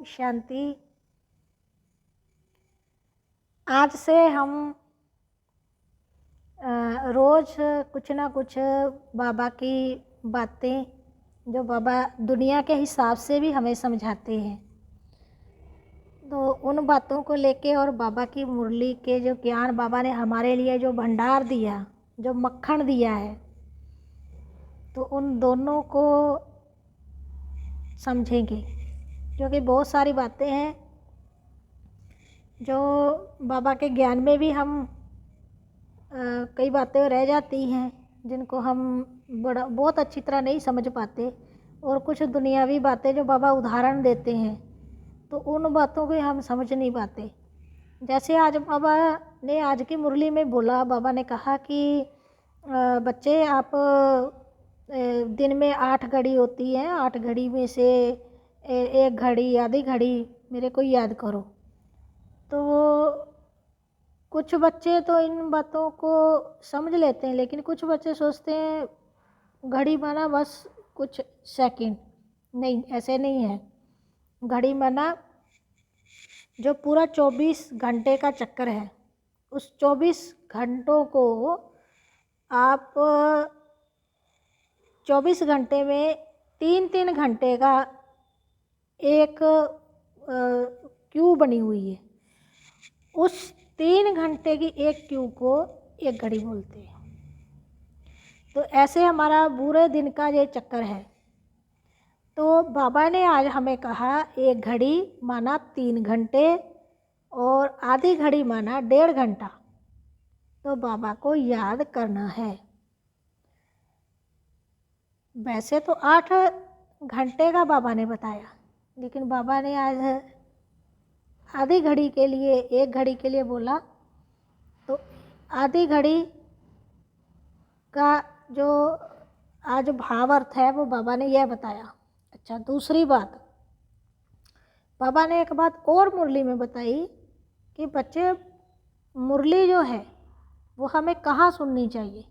शांति। आज से हम रोज़ कुछ ना कुछ बाबा की बातें, जो बाबा दुनिया के हिसाब से भी हमें समझाते हैं, तो उन बातों को लेके और बाबा की मुरली के जो ज्ञान बाबा ने हमारे लिए जो भंडार दिया, जो मक्खन दिया है, तो उन दोनों को समझेंगे। क्योंकि बहुत सारी बातें हैं जो बाबा के ज्ञान में भी हम कई बातें रह जाती हैं जिनको हम बहुत अच्छी तरह नहीं समझ पाते, और कुछ दुनियावी बातें जो बाबा उदाहरण देते हैं तो उन बातों को हम समझ नहीं पाते। जैसे आज बाबा ने आज की मुरली में बोला, बाबा ने कहा कि बच्चे आप दिन में 8 घड़ी होती है, 8 घड़ी में से 1 घड़ी आधी घड़ी मेरे को याद करो। तो कुछ बच्चे तो इन बातों को समझ लेते हैं, लेकिन कुछ बच्चे सोचते हैं घड़ी माना बस कुछ सेकंड। नहीं, ऐसे नहीं है। घड़ी माना जो पूरा 24 घंटे का चक्कर है, उस 24 घंटों को आप 24 घंटे में 3-3 घंटे का एक क्यू बनी हुई है। उस 3 घंटे की एक क्यू को एक घड़ी बोलते हैं। तो ऐसे हमारा पूरे दिन का ये चक्कर है। तो बाबा ने आज हमें कहा 1 घड़ी माना 3 घंटे और आधी घड़ी माना 1.5 घंटा। तो बाबा को याद करना है। वैसे तो 8 घंटे का बाबा ने बताया, लेकिन बाबा ने आज आधी घड़ी के लिए, 1 घड़ी के लिए बोला। तो आधी घड़ी का जो आज भाव अर्थ है वो बाबा ने यह बताया। अच्छा, दूसरी बात बाबा ने एक बात और मुरली में बताई कि बच्चे, मुरली जो है वो हमें कहाँ सुननी चाहिए,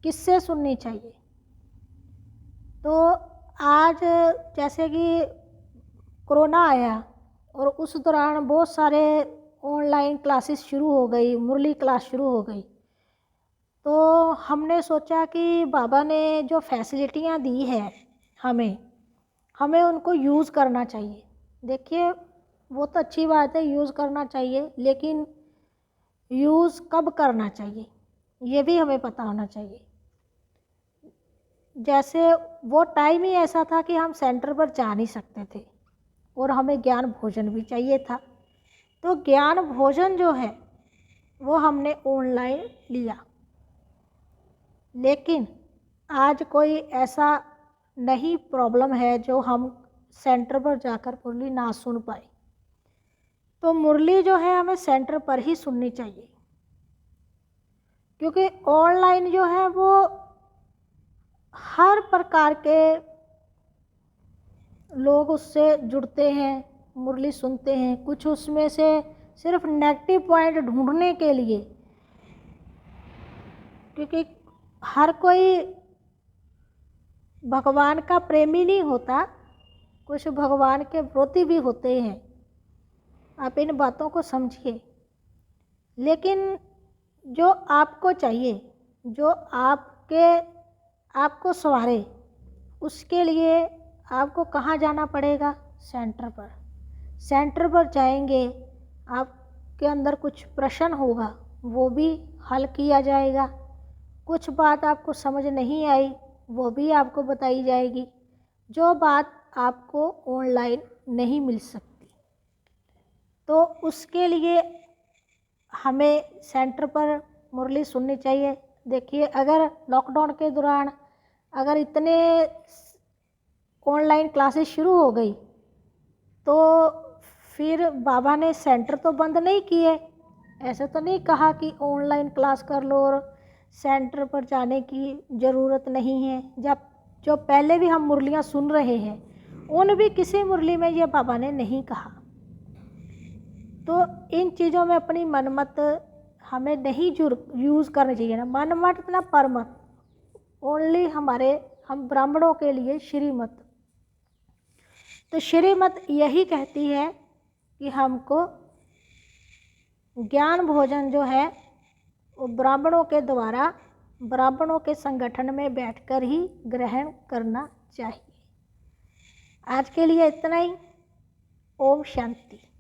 किससे सुननी चाहिए। तो आज जैसे कि कोरोना आया और उस दौरान बहुत सारे ऑनलाइन क्लासेस शुरू हो गई, मुरली क्लास शुरू हो गई। तो हमने सोचा कि बाबा ने जो फैसिलिटियाँ दी है हमें उनको यूज़ करना चाहिए। देखिए, वो तो अच्छी बात है, यूज़ करना चाहिए, लेकिन यूज़ कब करना चाहिए ये भी हमें पता होना चाहिए। जैसे वो टाइम ही ऐसा था कि हम सेंटर पर जा नहीं सकते थे और हमें ज्ञान भोजन भी चाहिए था। तो ज्ञान भोजन जो है वो हमने ऑनलाइन लिया, लेकिन आज कोई ऐसा नहीं प्रॉब्लम है जो हम सेंटर पर जाकर मुरली ना सुन पाए। तो मुरली जो है हमें सेंटर पर ही सुननी चाहिए, क्योंकि ऑनलाइन जो है वो हर प्रकार के लोग उससे जुड़ते हैं, मुरली सुनते हैं। कुछ उसमें से सिर्फ नेगेटिव पॉइंट ढूंढने के लिए, क्योंकि हर कोई भगवान का प्रेमी नहीं होता, कुछ भगवान के विरोधी भी होते हैं। आप इन बातों को समझिए। लेकिन जो आपको चाहिए, जो आपको सवारे, उसके लिए आपको कहाँ जाना पड़ेगा? सेंटर पर। सेंटर पर जाएंगे, आपके अंदर कुछ प्रश्न होगा, वो भी हल किया जाएगा। कुछ बात आपको समझ नहीं आई, वो भी आपको बताई जाएगी, जो बात आपको ऑनलाइन नहीं मिल सकती। तो उसके लिए हमें सेंटर पर मुरली सुननी चाहिए। देखिए, अगर लॉकडाउन के दौरान अगर इतने ऑनलाइन क्लासेस शुरू हो गई तो फिर बाबा ने सेंटर तो बंद नहीं किए। ऐसे तो नहीं कहा कि ऑनलाइन क्लास कर लो और सेंटर पर जाने की ज़रूरत नहीं है। जब जो पहले भी हम मुरलियाँ सुन रहे हैं, उन भी किसी मुरली में ये बाबा ने नहीं कहा। तो इन चीज़ों में अपनी मनमत हमें नहीं यूज़ करनी चाहिए, ना मनमत ना परमत। ओनली हम ब्राह्मणों के लिए श्रीमत। तो श्रीमत यही कहती है कि हमको ज्ञान भोजन जो है वो ब्राह्मणों के द्वारा, ब्राह्मणों के संगठन में बैठकर ही ग्रहण करना चाहिए। आज के लिए इतना ही। ओम शांति।